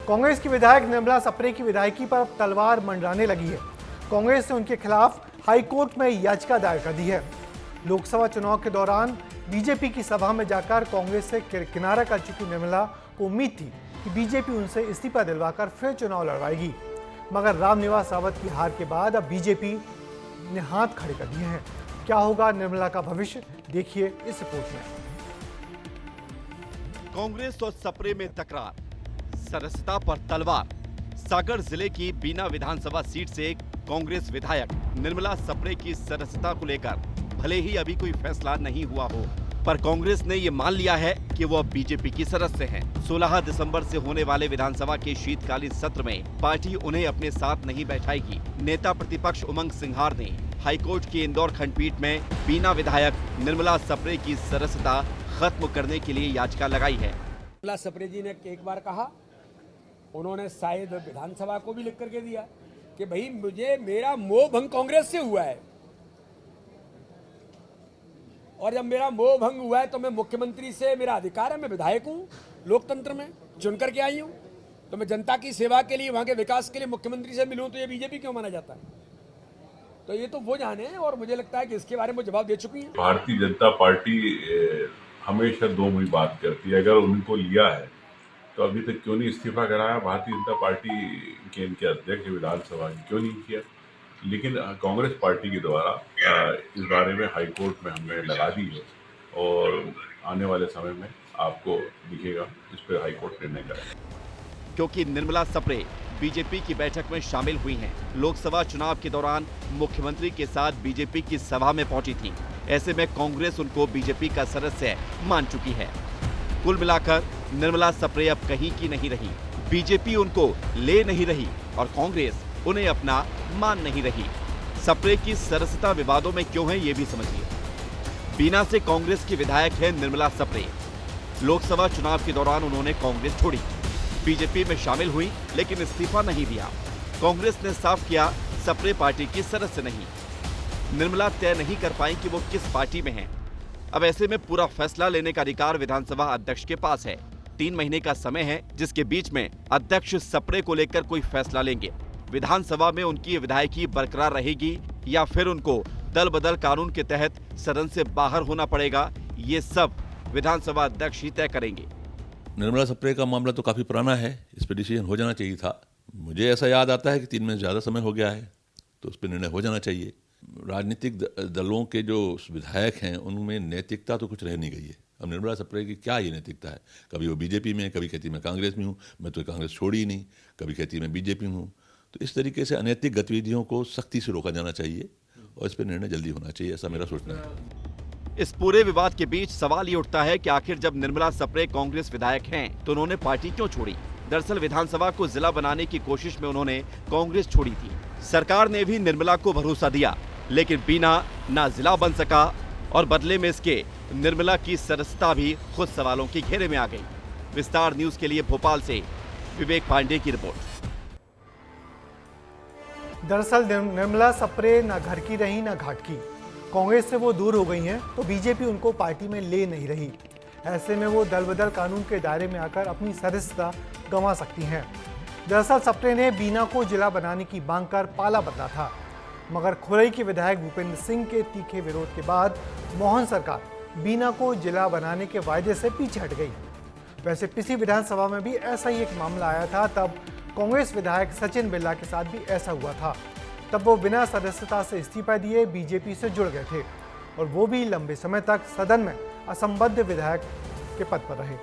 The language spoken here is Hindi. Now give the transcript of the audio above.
कांग्रेस की विधायक निर्मला सप्रे की विधायकी पर तलवार मंडराने लगी है। कांग्रेस ने उनके खिलाफ हाईकोर्ट में याचिका दायर कर दी है। लोकसभा चुनाव के दौरान बीजेपी की सभा में जाकर कांग्रेस से किनारा कर चुकी निर्मला को उम्मीद थी कि बीजेपी उनसे इस्तीफा दिलवाकर फिर चुनाव लड़वाएगी, मगर रामनिवास रावत की हार के बाद अब बीजेपी ने हाथ खड़े कर दिए हैं। क्या होगा निर्मला का भविष्य, देखिए इस रिपोर्ट में। कांग्रेस और सप्रे में तकरार, सदस्यता पर तलवार। सागर जिले की बीना विधानसभा सीट से कांग्रेस विधायक निर्मला सप्रे की सदस्यता को लेकर भले ही अभी कोई फैसला नहीं हुआ हो, पर कांग्रेस ने ये मान लिया है कि वो अब बीजेपी की सदस्य हैं। 16 दिसंबर से होने वाले विधानसभा के शीतकालीन सत्र में पार्टी उन्हें अपने साथ नहीं बैठाएगी। नेता प्रतिपक्ष उमंग सिंघार ने हाईकोर्ट की इंदौर खंडपीठ में बीना विधायक निर्मला सप्रे की सदस्यता खत्म करने के लिए याचिका लगाई है। निर्मला सप्रे जी ने एक बार कहा, उन्होंने शायद विधानसभा को भी लिख करके दिया कि भाई मुझे मेरा मोह भंग कांग्रेस से हुआ है, और जब मेरा मोह भंग हुआ है तो मैं मुख्यमंत्री से, मेरा अधिकार है, मैं विधायक हूँ, लोकतंत्र में चुन करके आई हूँ, तो मैं जनता की सेवा के लिए, वहाँ के विकास के लिए मुख्यमंत्री से मिलूँ तो ये बीजेपी क्यों माना जाता है? तो ये तो वो जाने, और मुझे लगता है कि इसके बारे में जवाब दे चुकी है। भारतीय जनता पार्टी हमेशा दो मुही बात करती है। अगर उनको लिया है तो अभी तक क्यों नहीं इस्तीफा कराया? भारतीय जनता पार्टी के इनके अध्यक्ष विधानसभा क्यों नहीं किया? लेकिन कांग्रेस पार्टी के द्वारा इस बारे में हाईकोर्ट में हमने लगा दी है, और आने वाले समय में आपको दिखेगा इस पर हाईकोर्ट निर्णय करेगा। क्योंकि निर्मला सप्रे बीजेपी की बैठक में शामिल हुई हैं। लोकसभा चुनाव के दौरान मुख्यमंत्री के साथ बीजेपी की सभा में पहुंची थी। ऐसे में कांग्रेस उनको बीजेपी का सदस्य मान चुकी है। कुल मिलाकर निर्मला सप्रे अब कहीं की नहीं रही, बीजेपी उनको ले नहीं रही और कांग्रेस उन्हें अपना मान नहीं रही। सप्रे की सदस्यता विवादों में क्यों है, ये भी समझिए। बीना से कांग्रेस की विधायक है निर्मला सप्रे। लोकसभा चुनाव के दौरान उन्होंने कांग्रेस छोड़ी, बीजेपी में शामिल हुई, लेकिन इस्तीफा नहीं दिया। कांग्रेस ने साफ किया सप्रे पार्टी की सदस्य नहीं। निर्मला तय नहीं कर पाई कि वो किस पार्टी में हैं। अब ऐसे में पूरा फैसला लेने का अधिकार विधानसभा अध्यक्ष के पास है। 3 महीने का समय है, जिसके बीच में अध्यक्ष सप्रे को लेकर कोई फैसला लेंगे। विधानसभा में उनकी विधायकी बरकरार रहेगी या फिर उनको दल बदल कानून के तहत सदन से बाहर होना पड़ेगा, ये सब विधानसभा अध्यक्ष ही तय करेंगे। निर्मला सप्रे का मामला तो काफ़ी पुराना है, इस पर डिसीजन हो जाना चाहिए था। मुझे ऐसा याद आता है कि 3 महीने ज़्यादा समय हो गया है, तो उस पर निर्णय हो जाना चाहिए। राजनीतिक दलों के जो विधायक हैं उनमें नैतिकता तो कुछ रह नहीं गई है। अब निर्मला सप्रे की क्या ये नैतिकता है? कभी वो बीजेपी में, कभी कहती मैं कांग्रेस में हूँ, मैं तो कांग्रेस छोड़ी ही नहीं, कभी कहती मैं बीजेपी में हूँ। तो इस तरीके से अनैतिक गतिविधियों को सख्ती से रोका जाना चाहिए और इस पर निर्णय जल्दी होना चाहिए, ऐसा मेरा सोचना है। इस पूरे विवाद के बीच सवाल ये उठता है कि आखिर जब निर्मला सप्रे कांग्रेस विधायक हैं तो उन्होंने पार्टी क्यों छोड़ी? दरअसल विधानसभा को जिला बनाने की कोशिश में उन्होंने कांग्रेस छोड़ी थी। सरकार ने भी निर्मला को भरोसा दिया, लेकिन बीना ना जिला बन सका और बदले में इसके निर्मला की सदस्यता भी खुद सवालों के घेरे में आ गई। विस्तार न्यूज के लिए भोपाल से विवेक पांडे की रिपोर्ट। दरअसल निर्मला सप्रे न घर की रही न घाट की। कांग्रेस से वो दूर हो गई हैं तो बीजेपी उनको पार्टी में ले नहीं रही। ऐसे में वो दल बदल कानून के दायरे में आकर अपनी सदस्यता गंवा सकती हैं। दरअसल सप्रे ने बीना को जिला बनाने की मांग कर पाला बदला था, मगर खुरई के विधायक भूपेंद्र सिंह के तीखे विरोध के बाद मोहन सरकार बीना को जिला बनाने के वायदे से पीछे हट गई। वैसे पिछली विधानसभा में भी ऐसा ही एक मामला आया था, तब कांग्रेस विधायक सचिन बिरला के साथ भी ऐसा हुआ था। तब वो बिना सदस्यता से इस्तीफा दिए बीजेपी से जुड़ गए थे और वो भी लंबे समय तक सदन में असंबद्ध विधायक के पद पर रहे।